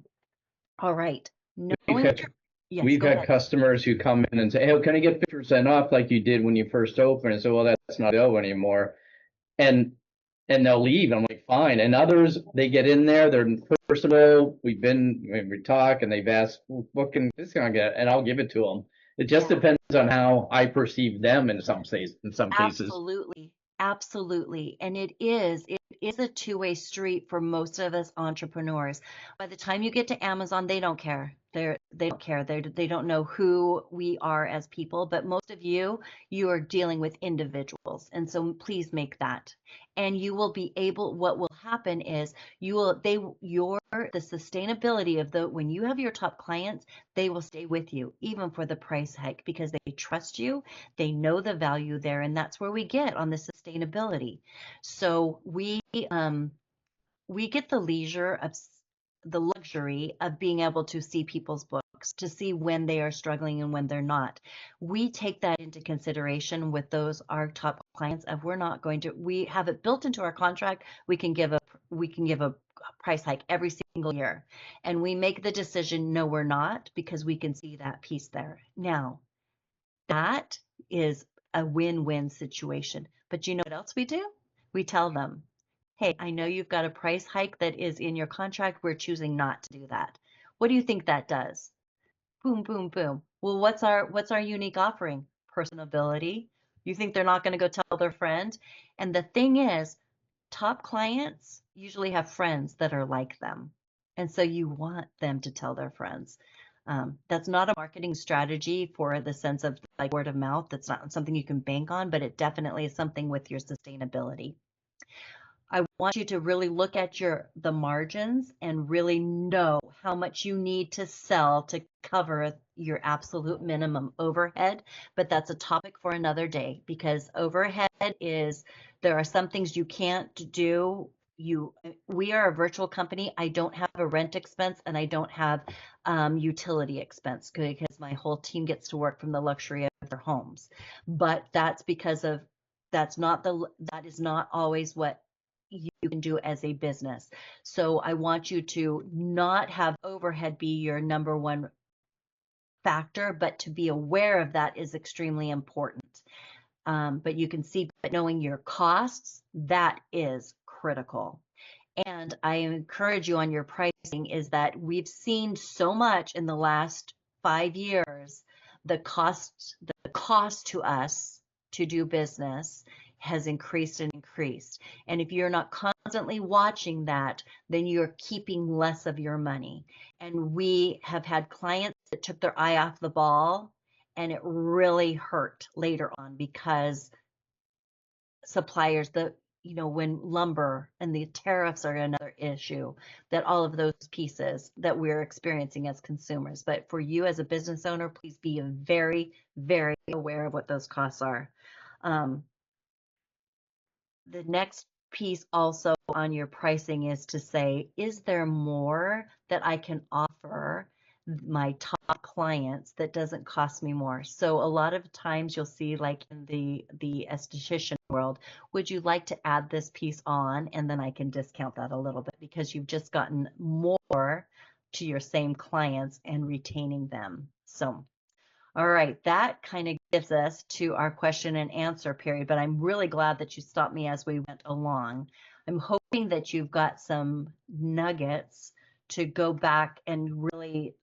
all right. We've Knowing had, your, yes, we've go had ahead. customers who come in and say, "Hey, can I get 50% off like you did when you first opened?" And say, "Well, that's not available anymore." And they'll leave. I'm like, fine. And others, they get in there, they're personal. We talk, and they've asked, "What can this guy get?" And I'll give it to them. It just Yeah. depends on how I perceive them in some cases. Absolutely. Absolutely. And it is a two-way street for most of us entrepreneurs. By the time you get to Amazon, they don't care. They don't care. They don't know who we are as people, but most of you are dealing with individuals. And so please make that. And you will be able, what will happen is the sustainability of when you have your top clients, they will stay with you even for the price hike because they trust you. They know the value there, and that's where we get on the sustainability. So we get the luxury of being able to see people's books, to see when they are struggling and when they're not. We take that into consideration with our top clients. If we have it built into our contract, we can give a price hike every single year, and we make the decision, no, we're not, because we can see that piece there. Now, that is a win-win situation. But you know what else we do? We tell them, "Hey, I know you've got a price hike that is in your contract. We're choosing not to do that." What do you think that does? Boom, boom, boom. Well, what's our unique offering? Personability. You think they're not going to go tell their friend? And the thing is, top clients usually have friends that are like them. And so you want them to tell their friends. That's not a marketing strategy for the sense of like word of mouth. That's not something you can bank on, but it definitely is something with your sustainability. I want you to really look at the margins and really know how much you need to sell to cover your absolute minimum overhead. But that's a topic for another day, because there are some things you can't do. We are a virtual company. I don't have a rent expense, and I don't have utility expense because my whole team gets to work from the luxury of their homes. But that is not always what you can do as a business. So I want you to not have overhead be your number one factor, but to be aware of that is extremely important. But you can see, but knowing your costs, that is critical. And I encourage you on your pricing is that we've seen so much in the last 5 years, the cost to us to do business has increased and increased. And if you're not constantly watching that, then you're keeping less of your money. And we have had clients that took their eye off the ball, and it really hurt later on because suppliers, when lumber and the tariffs are another issue, that all of those pieces that we're experiencing as consumers. But for you as a business owner, please be very, very aware of what those costs are. The next piece also on your pricing is to say, is there more that I can offer my top clients that doesn't cost me more. So a lot of times you'll see, like in the esthetician world, would you like to add this piece on? And then I can discount that a little bit because you've just gotten more to your same clients and retaining them. So, all right, that kind of gives us to our question and answer period, but I'm really glad that you stopped me as we went along. I'm hoping that you've got some nuggets to go back and really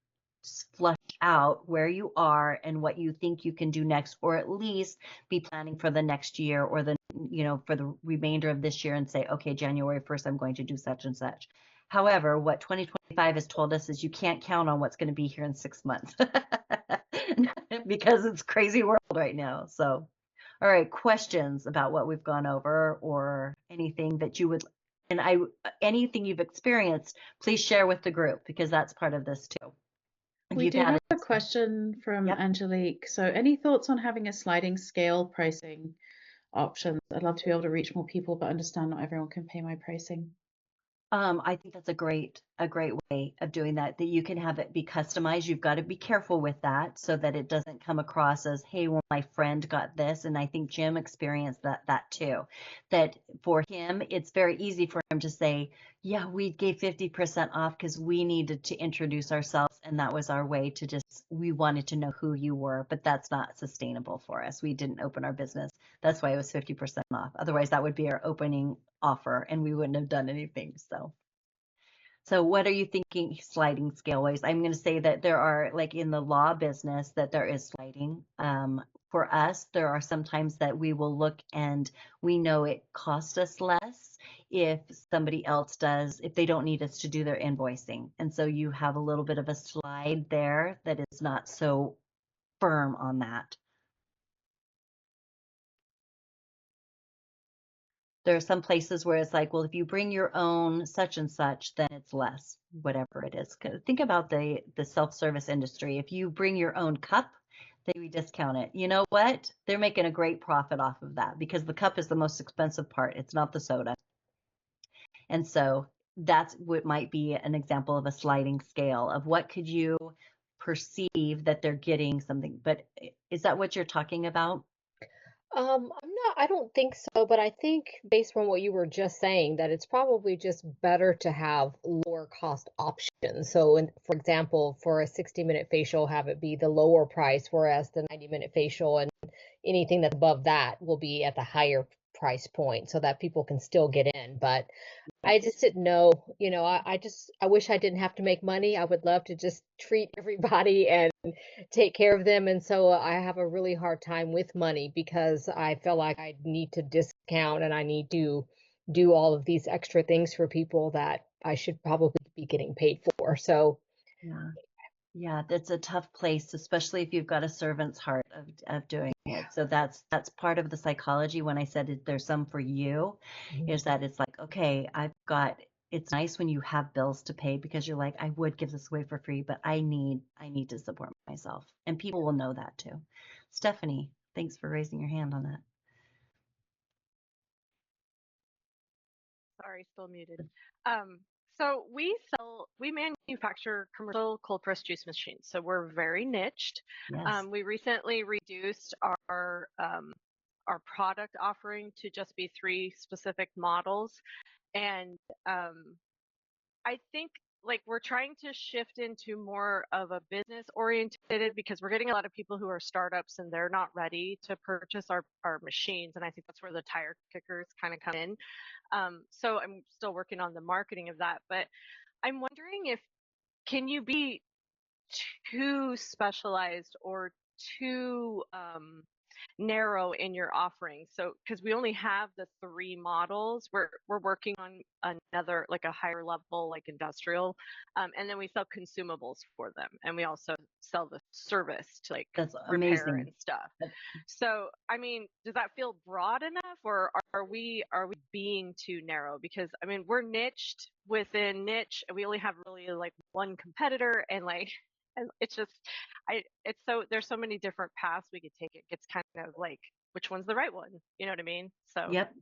flush out where you are and what you think you can do next, or at least be planning for the next year or for the remainder of this year and say, okay, January 1st, I'm going to do such and such. However, what 2025 has told us is you can't count on what's going to be here in 6 months because it's crazy world right now. So, all right, questions about what we've gone over or anything that you would, anything you've experienced, please share with the group because that's part of this too. If We you've do had have a question from Yep. Angelique. So any thoughts on having a sliding scale pricing option? I'd love to be able to reach more people, but understand not everyone can pay my pricing. I think that's a great way of doing that you can have it be customized. You've got to be careful with that so that it doesn't come across as, hey, well, my friend got this. And I think Jim experienced that too. That for him, it's very easy for him to say, yeah, we gave 50% off because we needed to introduce ourselves. And that was our way to we wanted to know who you were, but that's not sustainable for us. We didn't open our business. That's why it was 50% off. Otherwise, that would be our opening offer and we wouldn't have done anything. So what are you thinking sliding scale ways? I'm going to say that there are, like in the law business, that there is sliding. For us, there are sometimes that we will look and we know it costs us less if somebody else does, if they don't need us to do their invoicing. And so you have a little bit of a slide there that is not so firm on that. There are some places where it's like, well, if you bring your own such and such, then it's less, whatever it is. Think about the self-service industry. If you bring your own cup, they discount it. You know what? They're making a great profit off of that because the cup is the most expensive part. It's not the soda. And so that's what might be an example of a sliding scale of what could you perceive that they're getting something. But is that what you're talking about? I don't think so, but I think based on what you were just saying, that it's probably just better to have lower cost options. So, for example, for a 60-minute facial, have it be the lower price, whereas the 90-minute facial and anything that's above that will be at the higher price point so that people can still get in. But I just didn't know, I wish I didn't have to make money. I would love to just treat everybody and take care of them. And so I have a really hard time with money because I feel like I need to discount and I need to do all of these extra things for people that I should probably be getting paid for. So, Yeah. Yeah, that's a tough place, especially if you've got a servant's heart of doing it. So that's part of the psychology when I said there's some for you, is that it's like, okay, it's nice when you have bills to pay because you're like, I would give this away for free, but I need to support myself. And people will know that too. Stephanie, thanks for raising your hand on that. Sorry, still muted. So we manufacture commercial cold press juice machines. So we're very niched. Yes. We recently reduced our product offering to just be 3 specific models, and I think like we're trying to shift into more of a business oriented because we're getting a lot of people who are startups and they're not ready to purchase our machines, and I think that's where the tire kickers kind of come in. So I'm still working on the marketing of that, but I'm wondering if can you be too specialized or too narrow in your offering? So because we only have the 3 models, we're working on another, like a higher level, like industrial, and then we sell consumables for them, and we also sell the service to like That's repair amazing. and stuff. So I mean, does that feel broad enough, or are we being too narrow? Because I mean, we're niched within niche, and we only have really like one competitor, and like and it's just there's so many different paths we could take. It gets kind of like which one's the right one, you know what I mean? So Yep.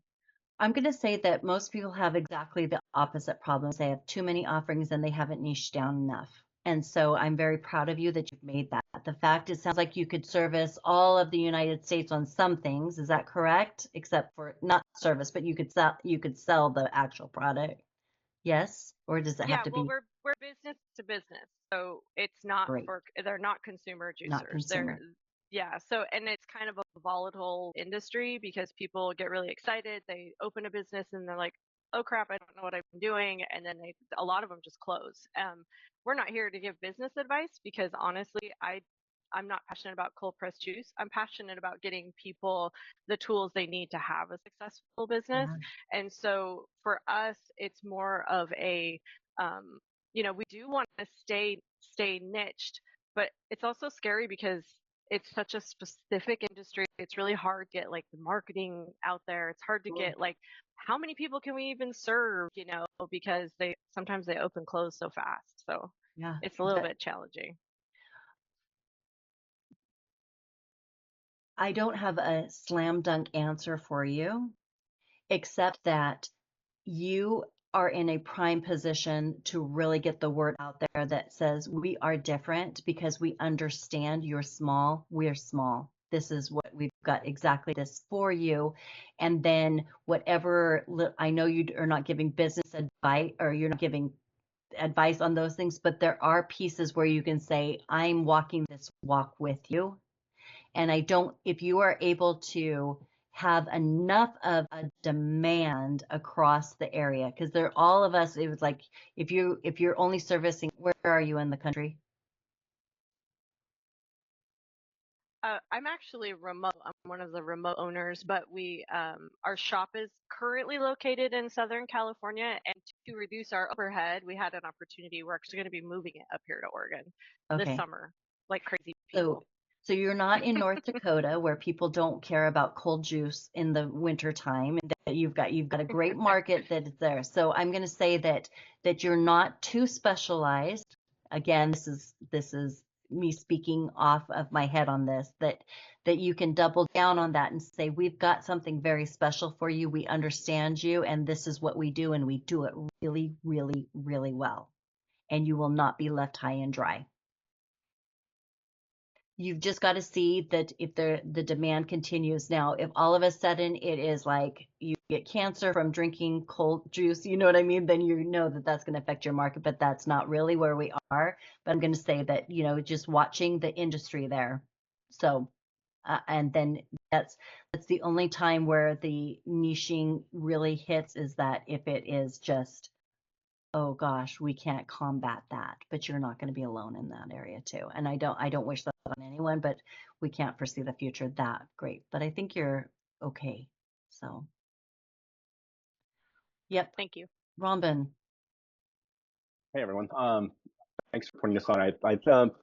I'm going to say that most people have exactly the opposite problems. They have too many offerings and they haven't niched down enough. And so I'm very proud of you that you've made that. The fact, it sounds like you could service all of the United States on some things. Is that correct? Except for not service, but you could sell the actual product. Yes? Or does it have Yeah, to well, be we're business to business, so it's not great, they're not consumer not juicers. consumer? Yeah, so and it's kind of a volatile industry because people get really excited. They open a business and they're like, "Oh crap, I don't know what I'm doing," and then a lot of them just close. We're not here to give business advice because honestly, I'm not passionate about cold pressed juice. I'm passionate about getting people the tools they need to have a successful business. Yeah. And so for us, it's more of a, um, we do want to stay niched, but it's also scary because it's such a specific industry. It's really hard to get like the marketing out there. It's hard to get like how many people can we even serve, because sometimes they open close so fast. So Yeah. it's a little bit challenging. I don't have a slam dunk answer for you, except that you are in a prime position to really get the word out there that says we are different because we understand you're small, we're small. This is what we've got exactly this for you. And then whatever, I know you are not giving business advice or you're not giving advice on those things, but there are pieces where you can say, I'm walking this walk with you. And if you are able to have enough of a demand across the area, because all of us, it was like, if you're only servicing, where are you in the country? I'm actually remote. I'm one of the remote owners, but our shop is currently located in Southern California. And to reduce our overhead, we had an opportunity. We're actually going to be moving it up here to Oregon this Okay. summer, like crazy people. So you're not in North Dakota where people don't care about cold juice in the winter time, and that you've got a great market that is there. So I'm going to say that you're not too specialized. Again, this is me speaking off of my head on this, that you can double down on that and say, we've got something very special for you. We understand you, and this is what we do, and we do it really, really, really well. And you will not be left high and dry. You've just got to see that if the demand continues. Now, if all of a sudden it is like you get cancer from drinking cold juice, you know what I mean? Then you know that that's going to affect your market, but that's not really where we are. But I'm going to say that, just watching the industry there. So, and then that's the only time where the niching really hits is that if it is just, oh gosh, we can't combat that, but you're not going to be alone in that area too. And I don't wish that on anyone, but we can't foresee the future that great. But I think you're okay. So, yep. Thank you. Robin. Hey everyone. Thanks for putting this on. I don't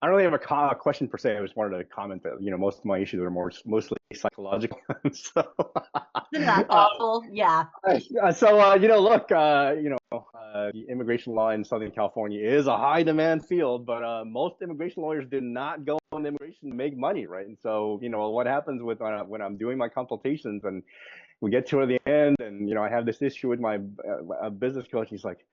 really have a question per se. I just wanted to comment that most of my issues are mostly psychological. So Isn't that awful? Yeah. So look, the immigration law in Southern California is a high demand field, but most immigration lawyers did not go into immigration to make money, right? And so what happens with when I'm doing my consultations and we get to the end, and I have this issue with my business coach. He's like,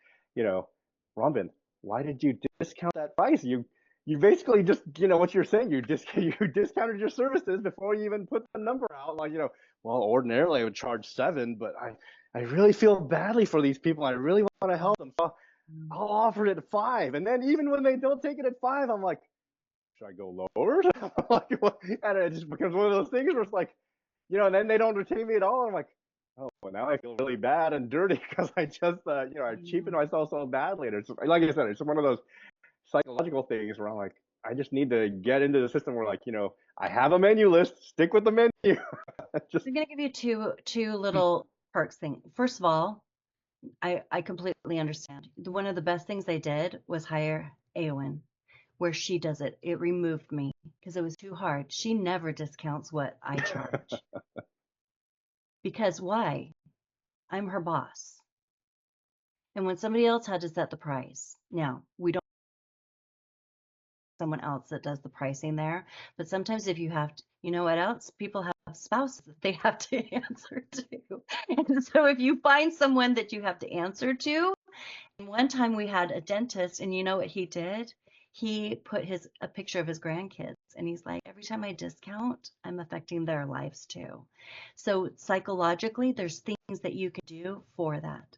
Robin, why did you discount that price? You basically just, what you're saying, you discounted your services before you even put the number out. Like, well, ordinarily I would charge 7, but I really feel badly for these people. I really want to help them. So I'll offer it at 5. And then even when they don't take it at 5, I'm like, should I go lower? And it just becomes one of those things where it's like, and then they don't retain me at all. I'm like, oh, well, now I feel really bad and dirty because I just, I cheapened myself so badly. And it's like I said, it's one of those psychological things where I'm like, I just need to get into the system where, like, I have a menu list, stick with the menu. I'm going to give you two little perks thing. First of all, I completely understand. One of the best things they did was hire Aowen, where she does it. It removed me because it was too hard. She never discounts what I charge. Because why? I'm her boss. And when somebody else had to set the price, now we don't have someone else that does the pricing there, but sometimes if you have to, what else? People have spouses that they have to answer to. And so if you find someone that you have to answer to, one time we had a dentist, and you know what he did? He put a picture of his grandkids, and he's like, every time I discount, I'm affecting their lives too. So psychologically, there's things that you can do for that.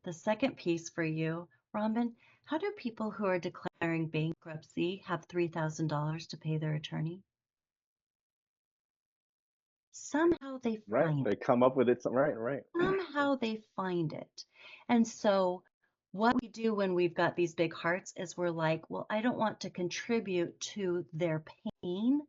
The second piece for you, Robin, how do people who are declaring bankruptcy have $3,000 to pay their attorney? Somehow they Right. find They it. come up with it. Right. Somehow they find it. And so what we do when we've got these big hearts is we're like, well, I don't want to contribute to their pain.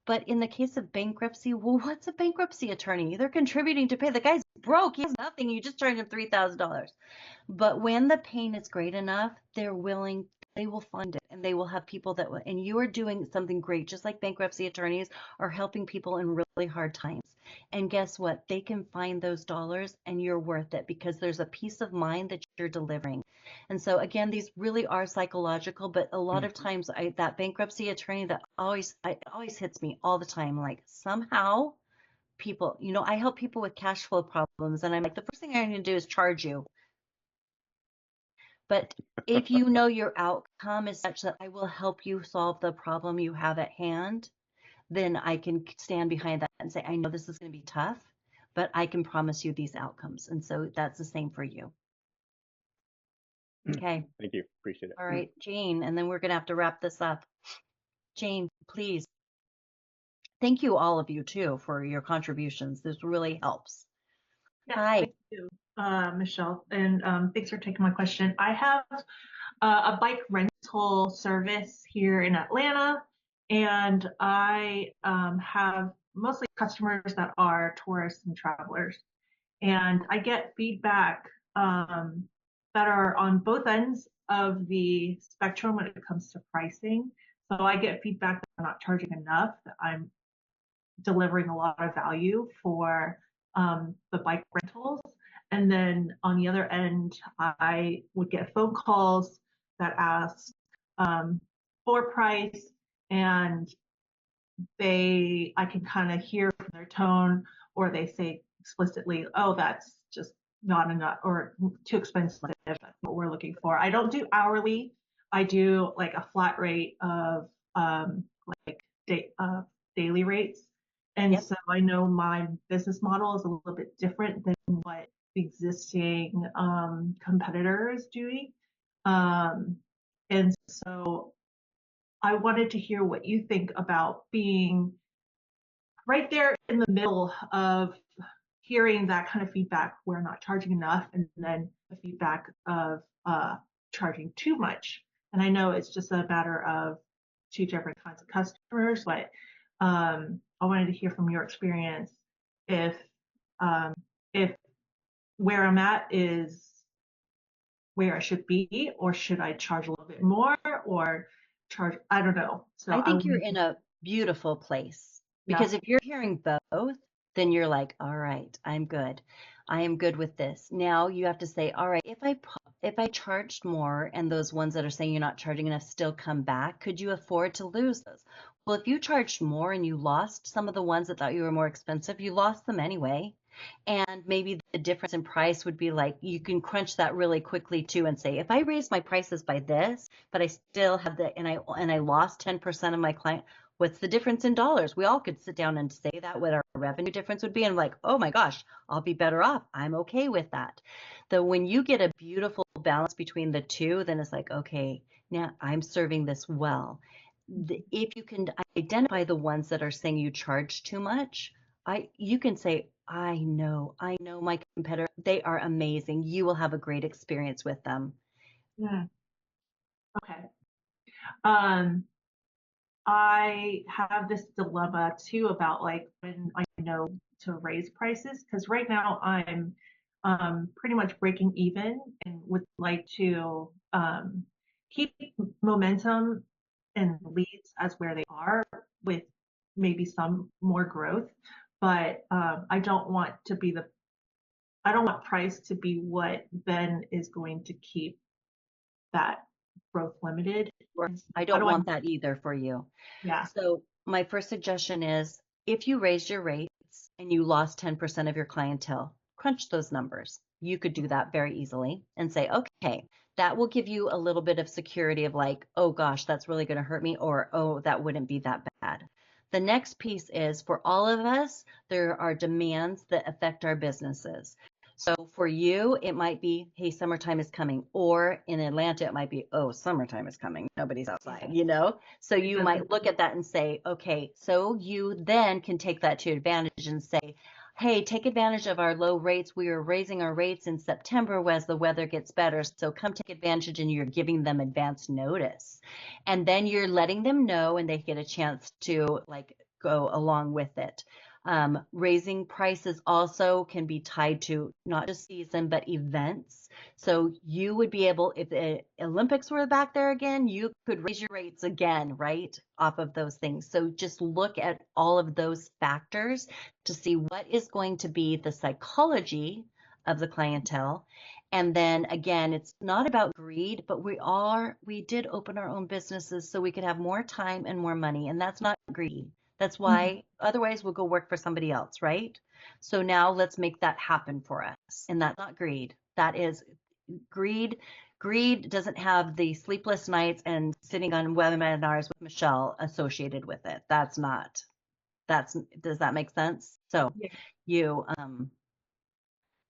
But in the case of bankruptcy, well, what's a bankruptcy attorney? They're contributing to pay. The guy's broke. He has nothing. You just charge him $3,000. But when the pain is great enough, they will find it, and they will have people that will, and you are doing something great, just like bankruptcy attorneys are helping people in really hard times. And guess what? They can find those dollars, and you're worth it because there's a peace of mind that you're delivering. And so again, these really are psychological, but a lot of times that bankruptcy attorney that always hits me all the time, like somehow people, I help people with cash flow problems, and I'm like, the first thing I'm going to do is charge you. But if you know your outcome is such that I will help you solve the problem you have at hand, then I can stand behind that and say, I know this is going to be tough, but I can promise you these outcomes. And so that's the same for you. Okay. Thank you. Appreciate it. All right, Jane, and then we're going to have to wrap this up. Jane, please. Thank you, all of you, too, for your contributions. This really helps. Yeah, Hi. thank you, Michelle, and thanks for taking my question. I have a bike rental service here in Atlanta, and I have mostly customers that are tourists and travelers, and I get feedback that are on both ends of the spectrum when it comes to pricing. So I get feedback that I'm not charging enough, that I'm delivering a lot of value for the bike rentals. And then on the other end, I would get phone calls that ask for price, and I can kind of hear from their tone, or they say explicitly, oh, that's just not enough or too expensive. That's what we're looking for. I don't do hourly. I do like a flat rate of like daily rates. And Yep. so I know my business model is a little bit different than what the existing competitor is doing. And so I wanted to hear what you think about being right there in the middle of hearing that kind of feedback, we're not charging enough, and then the feedback of charging too much. And I know it's just a matter of two different kinds of customers, but I wanted to hear from your experience if um, if where I'm at is where I should be, or should I charge a little bit more, or charge, I don't know. So I I think you're wanted in to, a beautiful place yeah. because if you're hearing both, then you're like, all right, I'm good. I am good with this. Now you have to say, all right, if I charged more and those ones that are saying you're not charging enough still come back, could you afford to lose those? Well, if you charged more and you lost some of the ones that thought you were more expensive, you lost them anyway. And maybe the difference in price would be like, you can crunch that really quickly too and say, if I raise my prices by this, but I still have and I lost 10% of my client, what's the difference in dollars? We all could sit down and say that what our revenue difference would be, and like, oh my gosh, I'll be better off. I'm okay with that. Though when you get a beautiful balance between the two, then it's like, okay, now I'm serving this well. If you can identify the ones that are saying you charge too much, you can say, I know my competitor. They are amazing. You will have a great experience with them. Yeah. Okay. Um, I have this dilemma too about like when I know to raise prices, because right now I'm pretty much breaking even and would like to keep momentum and leads as where they are with maybe some more growth, but I don't want price to be what then is going to keep that growth limited. And so I how don't do I, want that either for you. yeah. So my first suggestion is if you raised your rates and you lost 10% of your clientele, crunch those numbers. You could do that very easily and say, okay, that will give you a little bit of security of like, oh gosh, that's really going to hurt me, or oh, that wouldn't be that bad. The next piece is for all of us, there are demands that affect our businesses. So for you, it might be, hey, summertime is coming. Or in Atlanta, it might be, oh, summertime is coming. Nobody's outside, you know? So you might look at that and say, okay, so you then can take that to advantage and say, hey, take advantage of our low rates. We are raising our rates in September as the weather gets better. So come take advantage, and you're giving them advance notice. And then you're letting them know, and they get a chance to like go along with it. Raising prices also can be tied to not just season, but events. So you would be able, if the Olympics were back there again, you could raise your rates again, right? Off of those things. So just look at all of those factors to see what is going to be the psychology of the clientele. And then again, it's not about greed, but we did open our own businesses so we could have more time and more money. And that's not greed. That's why otherwise we'll go work for somebody else, right? So now let's make that happen for us. And that's not greed. That is greed. Greed doesn't have the sleepless nights and sitting on webinars with Michelle associated with it. Does that make sense? So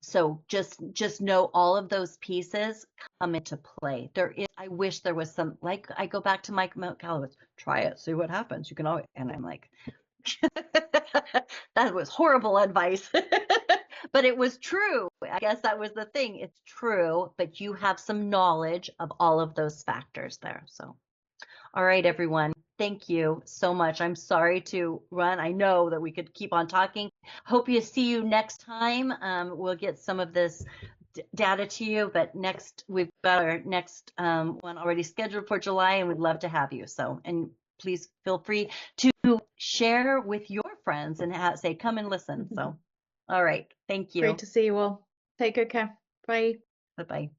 so just know all of those pieces come into play. I wish there was some, like, I go back to Mike McCallowitz, try it, see what happens. You can always, and I'm like, that was horrible advice, but it was true. I guess that was the thing. It's true, but you have some knowledge of all of those factors there. So, all right, everyone. Thank you so much. I'm sorry to run. I know that we could keep on talking. Hope you see you next time. We'll get some of this data to you, but we've got our next one already scheduled for July, and we'd love to have you. So, and please feel free to share with your friends and say, come and listen. So, all right. Thank you. Great to see you all. Take good care. Bye. Bye-bye.